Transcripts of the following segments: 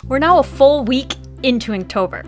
We're now a full week into Inktober.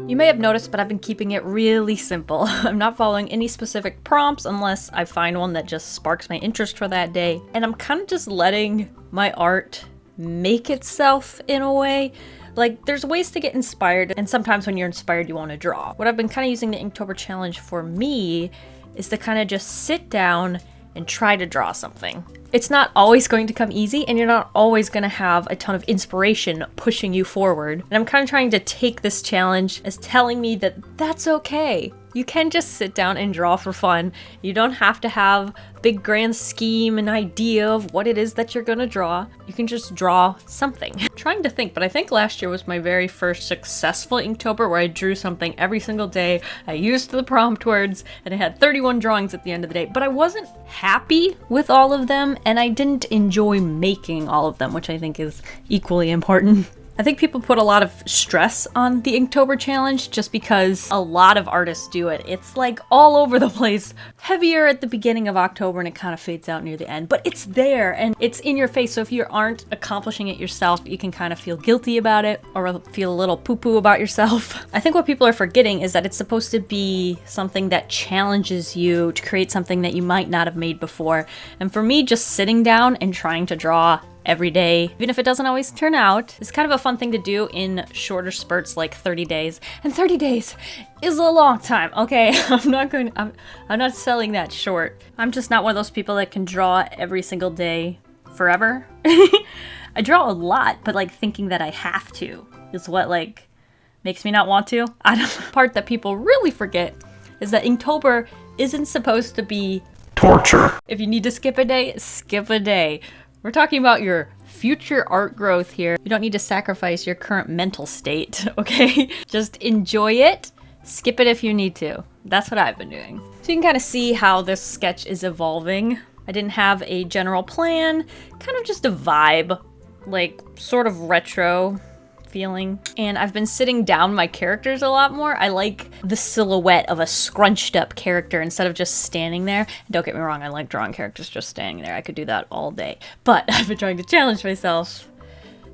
You may have noticed, but I've been keeping it really simple. I'm not following any specific prompts unless I find one that just sparks my interest for that day. And I'm kind of just letting my art make itself in a way. Like, there's ways to get inspired, and sometimes when you're inspired, you want to draw. What I've been kind of using the Inktober challenge for me is to kind of just sit down and try to draw something. It's not always going to come easy, and you're not always going to have a ton of inspiration pushing you forward. And I'm kind of trying to take this challenge as telling me that that's okay. You can just sit down and draw for fun. You don't have to have a big grand scheme and idea of what it is that you're gonna draw. You can just draw something. I'm trying to think, but I think last year was my very first successful Inktober where I drew something every single day. I used the prompt words and I had 31 drawings at the end of the day, but I wasn't happy with all of them and I didn't enjoy making all of them, which I think is equally important. I think people put a lot of stress on the Inktober challenge just because a lot of artists do it. It's like all over the place, heavier at the beginning of October and it kind of fades out near the end, but it's there and it's in your face. So if you aren't accomplishing it yourself, you can kind of feel guilty about it or feel a little poo-poo about yourself. I think what people are forgetting is that it's supposed to be something that challenges you to create something that you might not have made before. And for me, just sitting down and trying to draw every day, even if it doesn't always turn out, it's kind of a fun thing to do in shorter spurts like 30 days. And 30 days is a long time, okay? I'm not selling that short. I'm just not one of those people that can draw every single day forever. I draw a lot, but like thinking that I have to is what like makes me not want to. The part that people really forget is that Inktober isn't supposed to be torture. If you need to skip a day, skip a day. We're talking about your future art growth here. You don't need to sacrifice your current mental state, okay? Just enjoy it, skip it if you need to. That's what I've been doing. So you can kind of see how this sketch is evolving. I didn't have a general plan, kind of just a vibe, like sort of retro feeling. And I've been sitting down my characters a lot more. I like the silhouette of a scrunched up character instead of just standing there. Don't get me wrong, I like drawing characters just standing there. I could do that all day. But I've been trying to challenge myself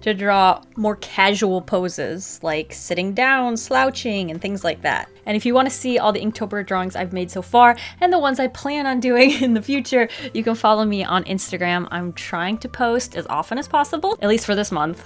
to draw more casual poses, like sitting down, slouching, and things like that. And if you want to see all the Inktober drawings I've made so far, and the ones I plan on doing in the future, you can follow me on Instagram. I'm trying to post as often as possible, at least for this month.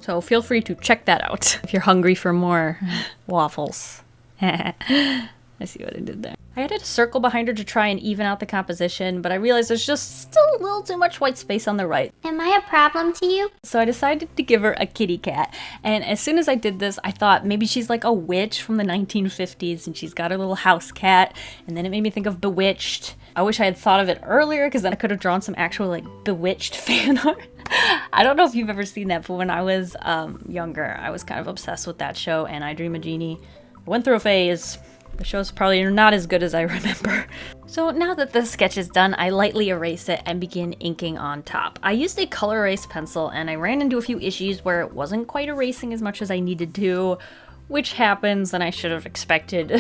So feel free to check that out if you're hungry for more waffles. I see what I did there. I added a circle behind her to try and even out the composition, but I realized there's just still a little too much white space on the right. Am I a problem to you? So I decided to give her a kitty cat. And as soon as I did this, I thought maybe she's like a witch from the 1950s and she's got her little house cat. And then it made me think of Bewitched. I wish I had thought of it earlier because then I could have drawn some actual like Bewitched fan art. I don't know if you've ever seen that, but when I was younger, I was kind of obsessed with that show and I Dream a Genie. I went through a phase. The show's probably not as good as I remember. So now that the sketch is done, I lightly erase it and begin inking on top. I used a color erase pencil and I ran into a few issues where it wasn't quite erasing as much as I needed to, which happens and I should have expected.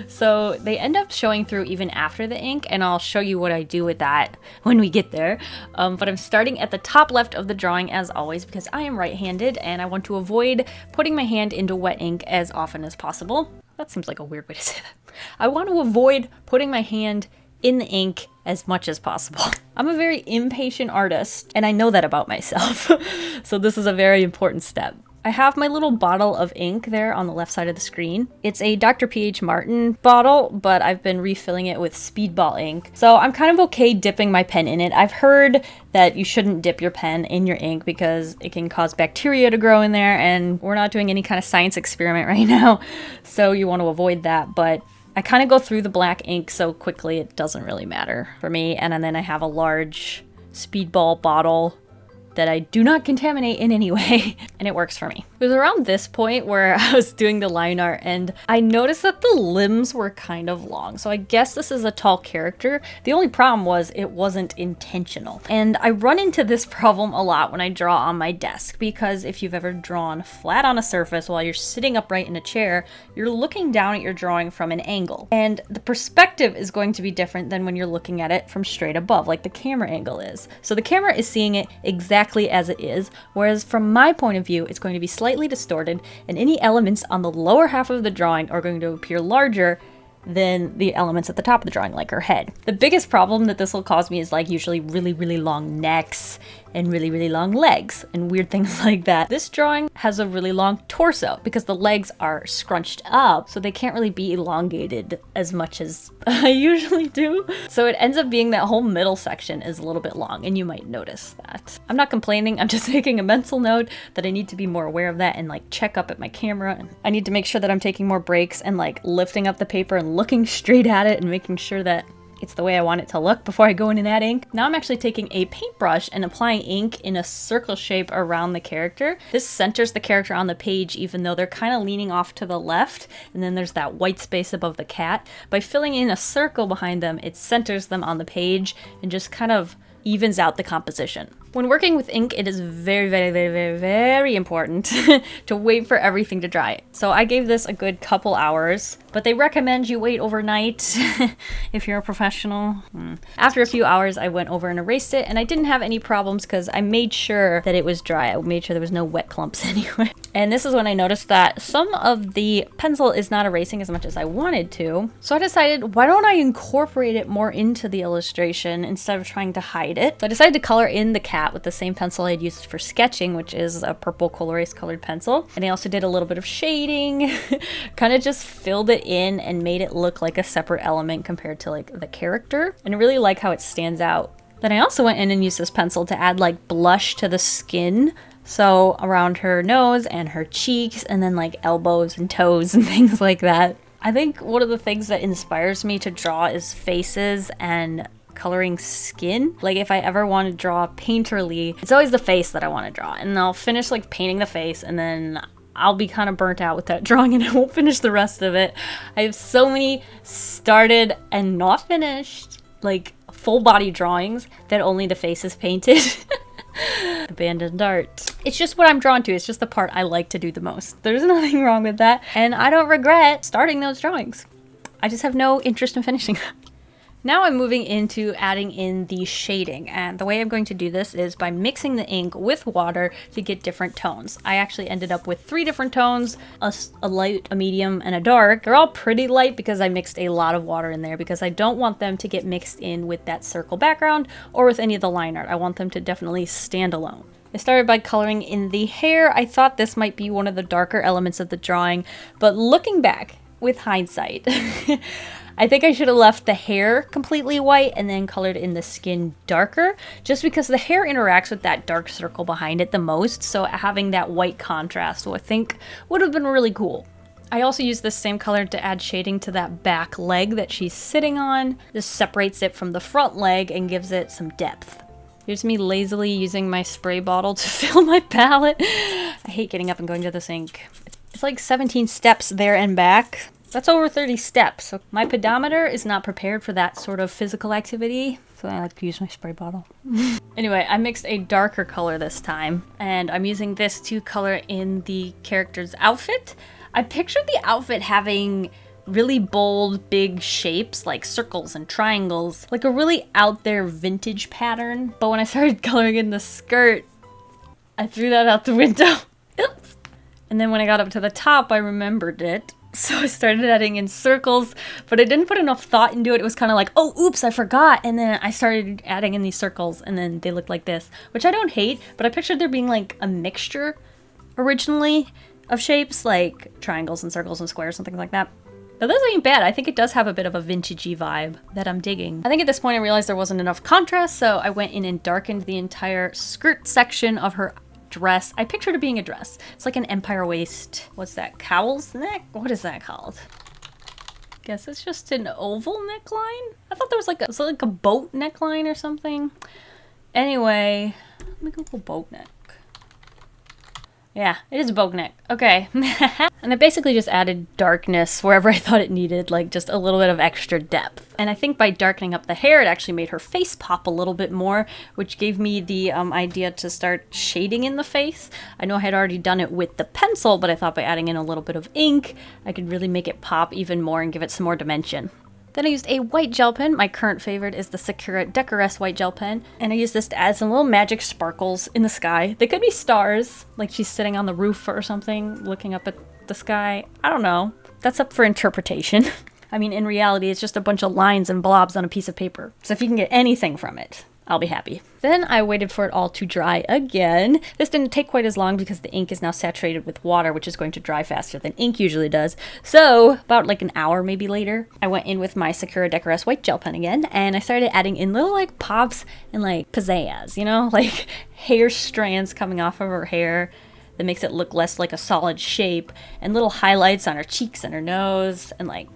So they end up showing through even after the ink, and I'll show you what I do with that when we get there. But I'm starting at the top left of the drawing as always because I am right-handed and I want to avoid putting my hand into wet ink as often as possible. That seems like a weird way to say that. I want to avoid putting my hand in the ink as much as possible. I'm a very impatient artist, and I know that about myself. So this is a very important step. I have my little bottle of ink there on the left side of the screen. It's a Dr. P.H. Martin bottle, but I've been refilling it with Speedball ink. So I'm kind of okay dipping my pen in it. I've heard that you shouldn't dip your pen in your ink because it can cause bacteria to grow in there, and we're not doing any kind of science experiment right now. So you want to avoid that, but I kind of go through the black ink so quickly it doesn't really matter for me. And then I have a large Speedball bottle that I do not contaminate in any way, and it works for me. It was around this point where I was doing the line art and I noticed that the limbs were kind of long. So I guess this is a tall character. The only problem was it wasn't intentional. And I run into this problem a lot when I draw on my desk, because if you've ever drawn flat on a surface while you're sitting upright in a chair, you're looking down at your drawing from an angle. And the perspective is going to be different than when you're looking at it from straight above, like the camera angle is. So the camera is seeing it exactly as it is, whereas from my point of view, it's going to be slightly distorted, and any elements on the lower half of the drawing are going to appear larger than the elements at the top of the drawing, like her head. The biggest problem that this will cause me is like usually really, really long necks and really, really long legs and weird things like that. This drawing has a really long torso because the legs are scrunched up, so they can't really be elongated as much as I usually do. So it ends up being that whole middle section is a little bit long, and you might notice that. I'm not complaining, I'm just making a mental note that I need to be more aware of that and like check up at my camera. And I need to make sure that I'm taking more breaks and like lifting up the paper and looking straight at it and making sure that it's the way I want it to look before I go in and add ink. Now I'm actually taking a paintbrush and applying ink in a circle shape around the character. This centers the character on the page even though they're kind of leaning off to the left, and then there's that white space above the cat. By filling in a circle behind them, it centers them on the page and just kind of evens out the composition. When working with ink, it is very, very, very, very, very important to wait for everything to dry. So I gave this a good couple hours, but they recommend you wait overnight if you're a professional. After a few hours, I went over and erased it, and I didn't have any problems because I made sure that it was dry. I made sure there was no wet clumps anywhere. And this is when I noticed that some of the pencil is not erasing as much as I wanted to. So I decided, why don't I incorporate it more into the illustration instead of trying to hide it? So I decided to color in the cat with the same pencil I had used for sketching, which is a purple Colorase colored pencil. And I also did a little bit of shading, kind of just filled it in and made it look like a separate element compared to like the character. And I really like how it stands out. Then I also went in and used this pencil to add like blush to the skin. So around her nose and her cheeks, and then like elbows and toes and things like that. I think one of the things that inspires me to draw is faces and coloring skin. Like if I ever want to draw painterly, it's always the face that I want to draw, and I'll finish like painting the face and then I'll be kind of burnt out with that drawing and I won't finish the rest of it. I have so many started and not finished like full body drawings that only the face is painted. Abandoned art. It's just what I'm drawn to. It's just the part I like to do the most. There's nothing wrong with that, and I don't regret starting those drawings. I just have no interest in finishing them. Now I'm moving into adding in the shading, and the way I'm going to do this is by mixing the ink with water to get different tones. I actually ended up with 3 different tones, a light, a medium, and a dark. They're all pretty light because I mixed a lot of water in there because I don't want them to get mixed in with that circle background or with any of the line art. I want them to definitely stand alone. I started by coloring in the hair. I thought this might be one of the darker elements of the drawing, but looking back with hindsight, I think I should have left the hair completely white and then colored in the skin darker, just because the hair interacts with that dark circle behind it the most, so having that white contrast I think would have been really cool. I also used this same color to add shading to that back leg that she's sitting on. This separates it from the front leg and gives it some depth. Here's me lazily using my spray bottle to fill my palette. I hate getting up and going to the sink. It's like 17 steps there and back. That's over 30 steps. So my pedometer is not prepared for that sort of physical activity, so I like to use my spray bottle. Anyway, I mixed a darker color this time, and I'm using this to color in the character's outfit. I pictured the outfit having really bold, big shapes like circles and triangles, like a really out there vintage pattern. But when I started coloring in the skirt, I threw that out the window. Oops. And then when I got up to the top, I remembered it. So I started adding in circles, but I didn't put enough thought into it. It was kind of like, oh, oops, I forgot. And then I started adding in these circles, and then they look like this, which I don't hate, but I pictured there being like a mixture originally of shapes, like triangles and circles and squares and things like that. But this ain't bad. I think it does have a bit of a vintagey vibe that I'm digging. I think at this point I realized there wasn't enough contrast, so I went in and darkened the entire skirt section of her dress. I pictured it being a dress. It's like an empire waist. What's that? Cowl's neck? What is that called? Guess it's just an oval neckline? I thought there was like a boat neckline or something. Anyway, let me Google boat neck. Yeah, it is a boat neck. Okay. And I basically just added darkness wherever I thought it needed, like just a little bit of extra depth. And I think by darkening up the hair, it actually made her face pop a little bit more, which gave me the idea to start shading in the face. I know I had already done it with the pencil, but I thought by adding in a little bit of ink, I could really make it pop even more and give it some more dimension. Then I used a white gel pen. My current favorite is the Sakura Decoress white gel pen. And I used this to add some little magic sparkles in the sky. They could be stars, like she's sitting on the roof or something, looking up at the sky. I don't know. That's up for interpretation. I mean, in reality, it's just a bunch of lines and blobs on a piece of paper. So if you can get anything from it, I'll be happy. Then I waited for it all to dry again. This didn't take quite as long because the ink is now saturated with water, which is going to dry faster than ink usually does. So about like an hour maybe later, I went in with my Sakura Decoress white gel pen again, and I started adding in little like pops and like pizzazz, you know, like hair strands coming off of her hair that makes it look less like a solid shape, and little highlights on her cheeks and her nose, and like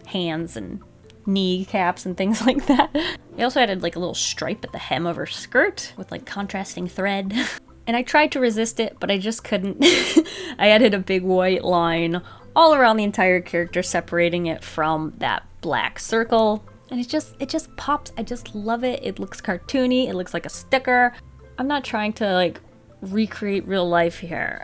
hands and knee caps and things like that. I also added like a little stripe at the hem of her skirt with like contrasting thread. And I tried to resist it, but I just couldn't. I added a big white line all around the entire character, separating it from that black circle. And it just pops. I just love it. It looks cartoony. It looks like a sticker. I'm not trying to like recreate real life here.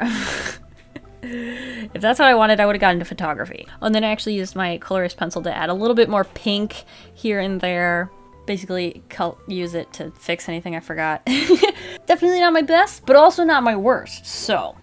If that's what I wanted, I would have gotten into photography. Oh, and then I actually used my colorist pencil to add a little bit more pink here and there. Basically, use it to fix anything I forgot. Definitely not my best, but also not my worst, so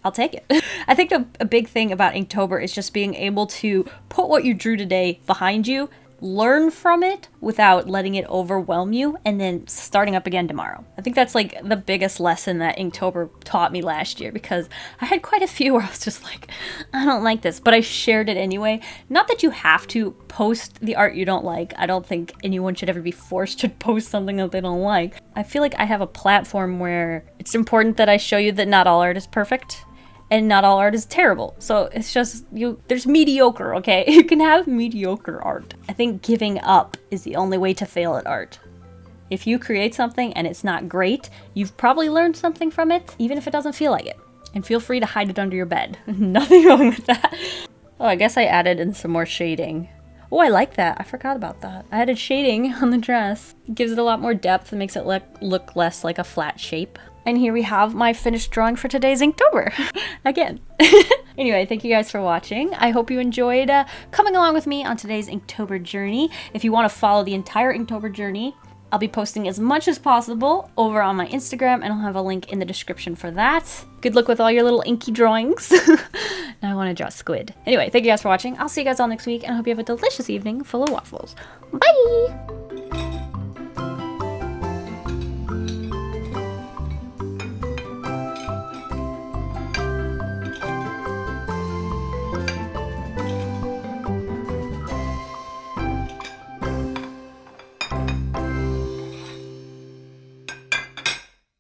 I'll take it. I think a big thing about Inktober is just being able to put what you drew today behind you, learn from it without letting it overwhelm you, and then starting up again tomorrow. I think that's like the biggest lesson that Inktober taught me last year, because I had quite a few where I was just like, I don't like this, but I shared it anyway. Not that you have to post the art you don't like. I don't think anyone should ever be forced to post something that they don't like. I feel like I have a platform where it's important that I show you that not all art is perfect. And not all art is terrible. So it's just, there's mediocre, okay? You can have mediocre art. I think giving up is the only way to fail at art. If you create something and it's not great, you've probably learned something from it, even if it doesn't feel like it. And feel free to hide it under your bed. Nothing wrong with that. Oh, I guess I added in some more shading. Oh, I like that. I forgot about that. I added shading on the dress. It gives it a lot more depth and makes it look less like a flat shape. And here we have my finished drawing for today's Inktober. Again. Anyway, thank you guys for watching. I hope you enjoyed coming along with me on today's Inktober journey. If you want to follow the entire Inktober journey, I'll be posting as much as possible over on my Instagram, and I'll have a link in the description for that. Good luck with all your little inky drawings. Now I want to draw squid. Anyway, thank you guys for watching. I'll see you guys all next week, and I hope you have a delicious evening full of waffles. Bye!